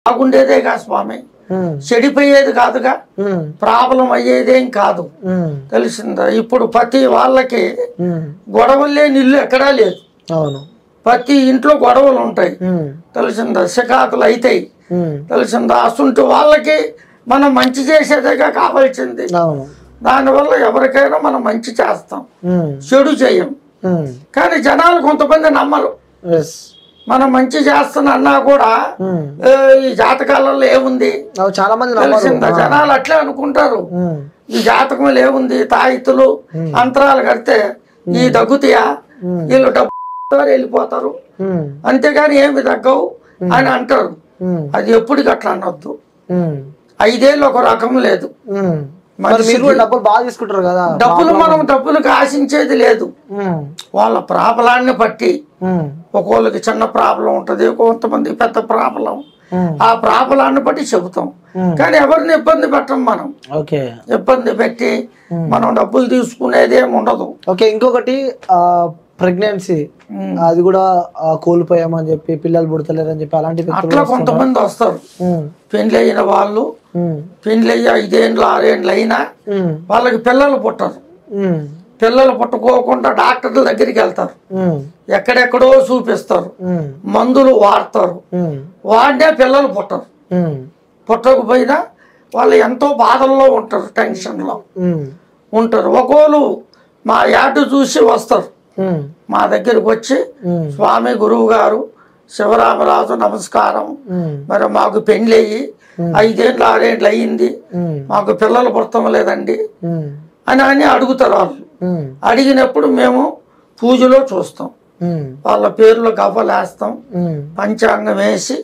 బాగుండేదేగా స్వామి, చెడిపోయేది కాదుగా, ప్రాబ్లం అయ్యేదేం కాదు. తెలిసిందా? ఇప్పుడు ప్రతి వాళ్ళకి గొడవలు లేని ఇల్లు ఎక్కడా లేదు. ప్రతి ఇంట్లో గొడవలు ఉంటాయి. తెలిసిందా? సికాకులు అవుతాయి. తెలిసిందా? అసంటి వాళ్ళకి మనం మంచి చేసేదేగా కావాల్సింది. దానివల్ల ఎవరికైనా మనం మంచి చేస్తాం, చెడు చేయం. కానీ జనాలు కొంతమంది నమ్మరు. మనం మంచి చేస్తున్నా కూడా ఈ జాతకాలలో ఏముంది చాలా మంది తెలిసిందా? జనాలు అట్లే అనుకుంటారు. ఈ జాతకంలో ఏముంది, తాయితులు అంతరాలు కడితే ఈ దగ్గుతాయా, వీళ్ళు డబ్బు వెళ్ళిపోతారు, అంతేగాని ఏమి తగ్గవు అని అంటారు. అది ఎప్పటికి అట్లా అనొద్దు. 5 ఏళ్ళు ఒక రకం లేదు. డబ్బులు బాగా తీసుకుంటారు కదా, డబ్బులకు ఆశించేది లేదు. వాళ్ళ ప్రాబ్లాన్ని బట్టి ఒక్కోళ్ళకి చిన్న ప్రాబ్లం ఉంటది, కొంతమంది పెద్ద ప్రాబ్లం. ఆ ప్రాబ్లాన్ని బట్టి చెబుతాం, కానీ ఎవరిని ఇబ్బంది పెట్టం. మనం ఇబ్బంది పెట్టి మనం డబ్బులు తీసుకునేది ఏమి ఉండదు. ఇంకొకటి ప్రెగ్నెన్సీ, అది కూడా కోల్పోయామని చెప్పి, పిల్లలు పుడతలేరని చెప్పి అలాంటి అట్లా కొంతమంది వస్తారు. పెండ్లి అయిన వాళ్ళు, పెండ్లి అయ్యి 5 ఏళ్ళు 6 ఏళ్ళు అయినా వాళ్ళకి పిల్లలు పుట్టరు. పిల్లలు పుట్టుకోకుండా డాక్టర్ల దగ్గరికి వెళ్తారు, ఎక్కడెక్కడో చూపిస్తారు, మందులు వాడతారు, వాడినే పిల్లలు పుట్టరు. పుట్టకపోయినా వాళ్ళు ఎంతో బాధల్లో ఉంటారు, టెన్షన్లో ఉంటారు. ఒకళ్ళు మా యాడ్ చూసి వస్తారు, మా దగ్గరికి వచ్చి, స్వామి గురువు గారు శివరామరాజు నమస్కారం, మరి మాకు పెండ్లి అయ్యి 5 ఏళ్ళు 6 ఏళ్ళు అయ్యింది, మాకు పిల్లలు పుడతాం లేదండి అని అడుగుతారు. వాళ్ళు అడిగినప్పుడు మేము పూజలో చూస్తాం, వాళ్ళ పేర్లు గవ్వలేస్తాం, పంచాంగం వేసి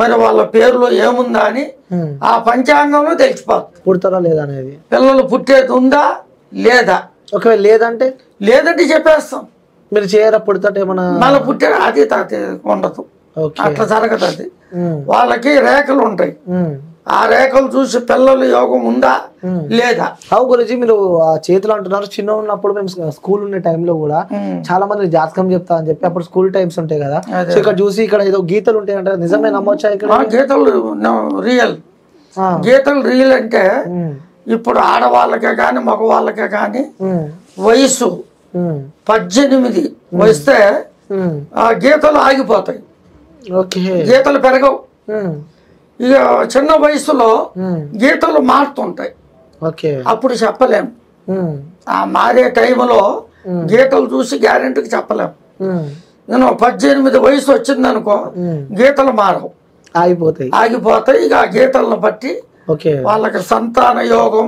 మరి వాళ్ళ పేరులో ఏముందా అని ఆ పంచాంగంలో తెలిసిపోతుంది. పుడతారా లేదా అనేది, పిల్లలు పుట్టేది ఉందా లేదా. ఒకవేళ లేదంటే చెప్పేస్తాం. మీరు చేయరా పుడతాట ఏమన్నా, మళ్ళీ పుట్టే అది ఉండదు, అట్లా జరగదు. అది వాళ్ళకి రేఖలు ఉంటాయి, ఆ రేఖలు చూసి పిల్లలు యోగం ఉందా లేదా. గురించి మీరు ఆ చేతులు అంటున్నారు, చిన్న ఉన్నప్పుడు మేము స్కూల్ ఉండే టైంలో కూడా చాలా మంది జాతకం చెప్తా అని చెప్పి, అప్పుడు స్కూల్ టైమ్స్ ఉంటాయి కదా, సో ఇక్కడ చూసి ఇక్కడ ఏదో గీతలు ఉంటాయి అంటే నిజమే నమ్మొచ్చా? ఇక్కడ గీతలు రియల్, గీతలు రియల్ అంటే ఇప్పుడు ఆడవాళ్ళకే కానీ మగవాళ్ళకే కానీ వయసు 18 వస్తే ఆ గీతలు ఆగిపోతాయి, గీతలు పెరగవు. ఇక చిన్న వయసులో గీతలు మారుతుంటాయి, అప్పుడు చెప్పలేము. ఆ మారే టైంలో గీతలు చూసి గ్యారెంటీకి చెప్పలేము. నేను 18 వయసు వచ్చిందనుకో గీతలు మారవు, ఆగిపోతాయి. ఇక ఆ గీతలను బట్టి వాళ్ళకి సంతాన యోగం,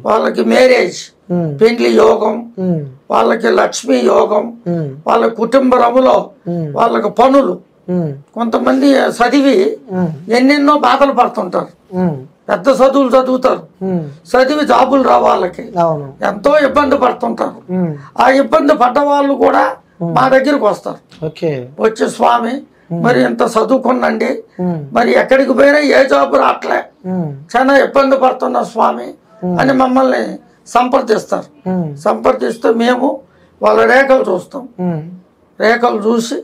వాళ్ళకి మ్యారేజ్ పెండ్లి యోగం, వాళ్ళకి లక్ష్మీ యోగం, వాళ్ళ కుటుంబంలో వాళ్ళకి పనులు. కొంతమంది చదివి ఎన్నెన్నో బాధలు పడుతుంటారు, పెద్ద చదువులు చదువుతారు, చదివి జాబులు రావు, వాళ్ళకి ఎంతో ఇబ్బంది పడుతుంటారు. ఆ ఇబ్బంది పడ్డ వాళ్ళు కూడా మా దగ్గరికి వస్తారు. వచ్చి స్వామి మరి ఇంత చదువుకున్నండి, మరి ఎక్కడికి పోయినా ఏ జాబు రావట్లే, చాలా ఇబ్బంది పడుతున్నా స్వామి అని మమ్మల్ని సంప్రదిస్తారు. సంప్రదిస్తే మేము వాళ్ళ రేఖలు చూస్తాం, రేఖలు చూసి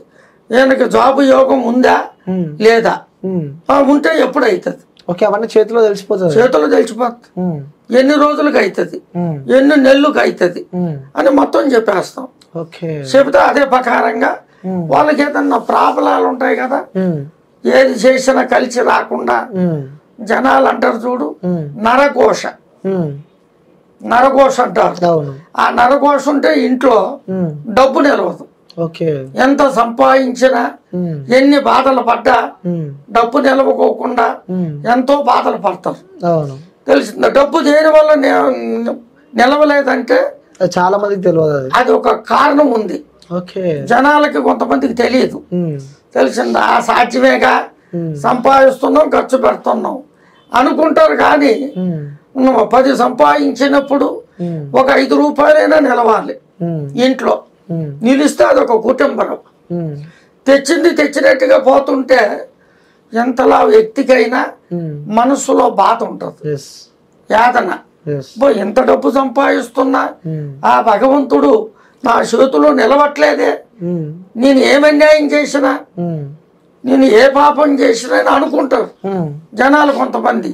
ఈయనకి జాబు యోగం ఉందా లేదా, ఉంటే ఎప్పుడు అవుతుంది. అవన్నీ చేతిలో తెలిసిపోతుంది, ఎన్ని రోజులకి అవుతుంది, ఎన్ని నెలలకు అవుతుంది అని మొత్తం చెప్పేస్తాం. చెబితే అదే ప్రకారంగా వాళ్ళకి ఏదన్నా ప్రాబ్లాలు ఉంటాయి కదా, ఏది చేసినా కలిసి రాకుండా. జనాలు అంటారు చూడు, నరఘోష అంటారు. ఆ నరఘోష ఉంటే ఇంట్లో డబ్బు నిలవదు. ఎంత సంపాదించినా ఎన్ని బాధలు పడ్డా డబ్బు నిలవకోకుండా ఎంతో బాధలు పడతారు. తెలిసిందా? డబ్బు దేని వల్ల నిలవలేదంటే చాలా మందికి తెలియదు, అది ఒక కారణం ఉంది. జనాలకి కొంతమందికి తెలియదు. తెలిసిందా? ఆ సాధ్యమేగా, సంపాదిస్తున్నాం ఖర్చు పెడుతున్నాం అనుకుంటారు. కానీ 10 సంపాదించినప్పుడు ఒక 5 రూపాయలైనా నిలవాలి ఇంట్లో. నిలిస్తే అదొక కుటుంబం. తెచ్చినట్టుగా పోతుంటే ఎంతలా వ్యక్తికైనా మనసులో బాధ ఉంటుంది, యాతన. ఎంత డబ్బు సంపాదిస్తున్నా ఆ భగవంతుడు నా చేతిలో నిలవట్లేదే, నేను ఏం అన్యాయం చేసినా నేను ఏ పాపం చేసినా అనుకుంటారు జనాలు, కొంతమంది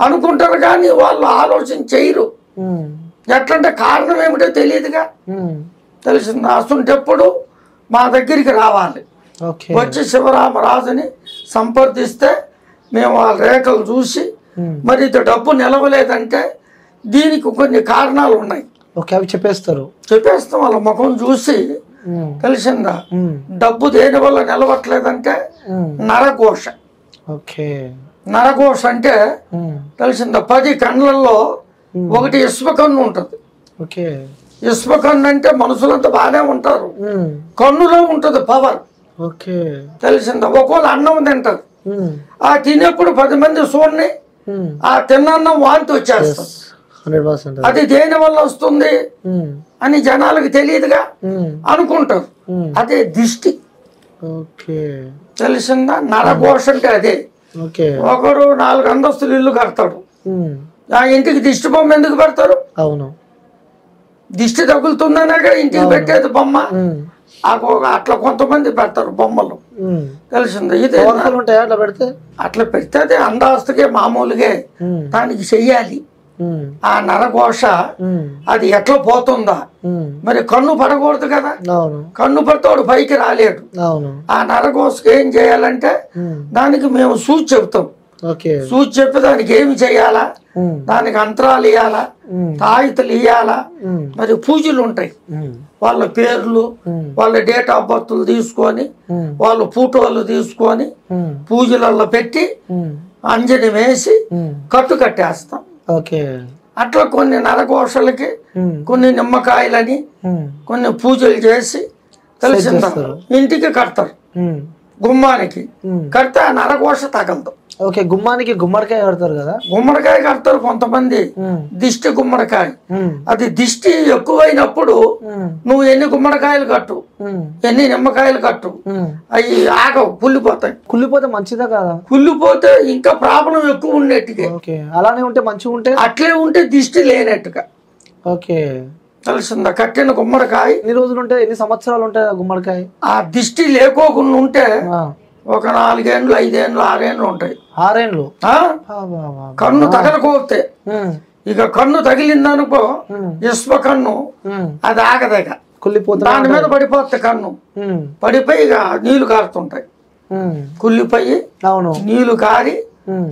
అనుకుంటారు కానీ వాళ్ళు ఆలోచన చేయరు. ఎట్లంటే కారణం ఏమిటో తెలియదుగా. తెలిసింది. అసంటప్పుడు మా దగ్గరికి రావాలి, వచ్చి శివరామరాజుని సంప్రదిస్తే మేము వాళ్ళ రేఖలు చూసి మరి ఇది డబ్బు నిలవలేదంటే దీనికి కొన్ని కారణాలు ఉన్నాయి. అవి చెప్పేస్తాం వాళ్ళ ముఖం చూసి. తెలిసిందా? డబ్బు దేని వల్ల నిలవట్లేదంటే నరఘోష. నరఘోష అంటే తెలిసిందా 10 కన్నులలో ఒకటి ఇసుక కన్ను ఉంటుంది. ఇసుక కన్ను అంటే మనుషులంతా బాగానే ఉంటారు, కన్నులో ఉంటుంది పవర్. తెలిసిందా? ఒకవేళ అన్నం తింటారు, ఆ తినేప్పుడు 10 మంది చూడండి ఆ తిన్నన్నం వాంతి వచ్చేస్తారు. అది దేని వల్ల వస్తుంది అని జనాలకు తెలియదుగా, అనుకుంటారు. అదే దిష్టి. తెలిసిందా? నరఘోష అంటే అదే. ఒకరు 4 అంతస్తులు ఇల్లు కడతాడు, ఆ ఇంటికి దిష్టి బొమ్మ ఎందుకు పెడతారు? అవును, దిష్టి తగులుతుందనేగా ఇంటికి పెట్టేది బొమ్మ. అట్లా కొంతమంది పెడతారు బొమ్మలు. తెలిసిందా? ఇదే అట్లా పెడితే అది అందాస్తుకే మామూలుగా దానికి చెయ్యాలి. ఆ నరఘోష అది ఎట్లా పోతుందా? మరి కన్ను పడకూడదు కదా, కన్ను పడతాడు పైకి రాలేడు. ఆ నరఘోషకి ఏం చేయాలంటే దానికి మేము సూచి చెబుతాం. సూచి చెప్పి దానికి ఏమి చేయాలా, దానికి అంతరాలు ఇయ్యాలా, తాయితలు ఇయ్యాలా, మరి పూజలు ఉంటాయి. వాళ్ళ పేర్లు, వాళ్ళ డేట్ ఆఫ్ బర్త్లు తీసుకొని, వాళ్ళ ఫోటోలు తీసుకొని పూజలలో పెట్టి అంజని వేసి కట్టు కట్టేస్తాం. అట్లా కొన్ని నరఘోషలకి కొన్ని నిమ్మకాయలని కొన్ని పూజలు చేసి తెలిసిందా ఇంటికి కడతారు. గుమ్మానికి కడితే ఆ నరఘోష తగలదు. గుమ్మానికి గుమ్మడికాయ కడతారు కదా, గుమ్మడికాయ కడతారు కొంతమంది. దిష్టి గుమ్మడికాయ, అది దిష్టి ఎక్కువైనప్పుడు నువ్వు ఎన్ని గుమ్మడికాయలు కట్టు, ఎన్ని నిమ్మకాయలు కట్టు, అవి ఆగవు, కుళ్ళిపోతాయి. కుళ్ళిపోతే మంచిదా కదా? కుళ్ళిపోతే ఇంకా ప్రాబ్లం ఎక్కువ ఉండేట్టుగా. అలానే ఉంటే మంచిగా ఉంటే, అట్లే ఉంటే దిష్టి లేనట్టుగా. తెలిసిందా? కట్టిన గుమ్మడికాయ ఎన్ని రోజులు ఉంటాయి, ఎన్ని సంవత్సరాలు ఉంటాయి ఆ గుమ్మడికాయ? ఆ దిష్టి లేకోకుండా ఉంటే ఒక 4 ఏళ్ళు 5 ఏళ్ళు 6 ఏళ్ళు ఉంటాయి. 6 ఏళ్ళు కన్ను తగలకోతే. ఇక కన్ను తగిలిందనుకో ఇసుక కన్ను, అది ఆగదేక కుళ్ళిపోతుంది, దాని మీద పడిపోతే కన్ను పడిపోయి ఇక నీళ్లు కారుతుంటాయి. కుళ్ళిపోయి నీళ్లు కారి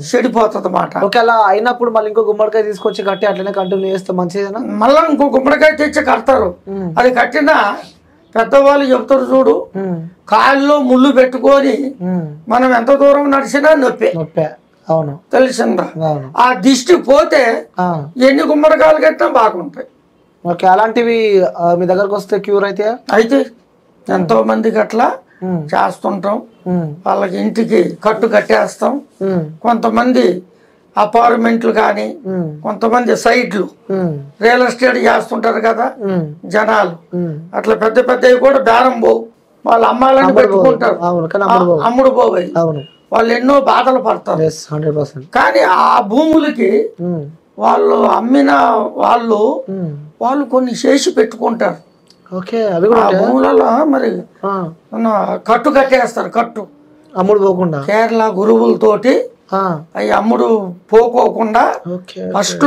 చెడిపోతుంది అన్నమాట. అలా అయినప్పుడు మళ్ళీ ఇంకో గుమ్మడికాయ తీసుకొచ్చి కట్టి అట్లనే కంటిన్యూ చేస్తే మంచిదేనా? మళ్ళా ఇంకో గుమ్మడికాయ తెచ్చి కడతారు. అది కట్టినా పెద్దవాళ్ళు చెప్తారు చూడు, కాళ్ళలో ముళ్ళు పెట్టుకొని మనం ఎంత దూరం నడిచినా నొప్పే. అవును, తెలిసిందా? ఆ దిష్టి పోతే ఎన్ని గుమ్మడికాయలు కట్టినా బాగుంటాయి. అలాంటివి మీ దగ్గరకు వస్తే క్యూర్ అయితే ఎంతో మందికి అట్లా చేస్తుంటాం. వాళ్ళకి ఇంటికి కట్టు కట్టేస్తాం. కొంతమంది అపార్ట్మెంట్లు కానీ, కొంతమంది సైట్లు రియల్ ఎస్టేట్ చేస్తుంటారు కదా జనాలు, అట్లా పెద్ద పెద్దవి కూడా బేరం పోవు, వాళ్ళు అమ్మాలని పెట్టుకుంటారు, అమ్ముడు పోవాయి. వాళ్ళు ఎన్నో బాధలు పడతారు. కానీ ఆ భూములకి వాళ్ళు అమ్మిన వాళ్ళు కొన్ని చేసి పెట్టుకుంటారు. ఆ భూములలో మరి కట్టు కట్టేస్తారు. కట్టు అమ్ముడు పోకుండా కేరళ గురువులతోటి అవి అమ్ముడు పోకోకుండా ఫస్ట్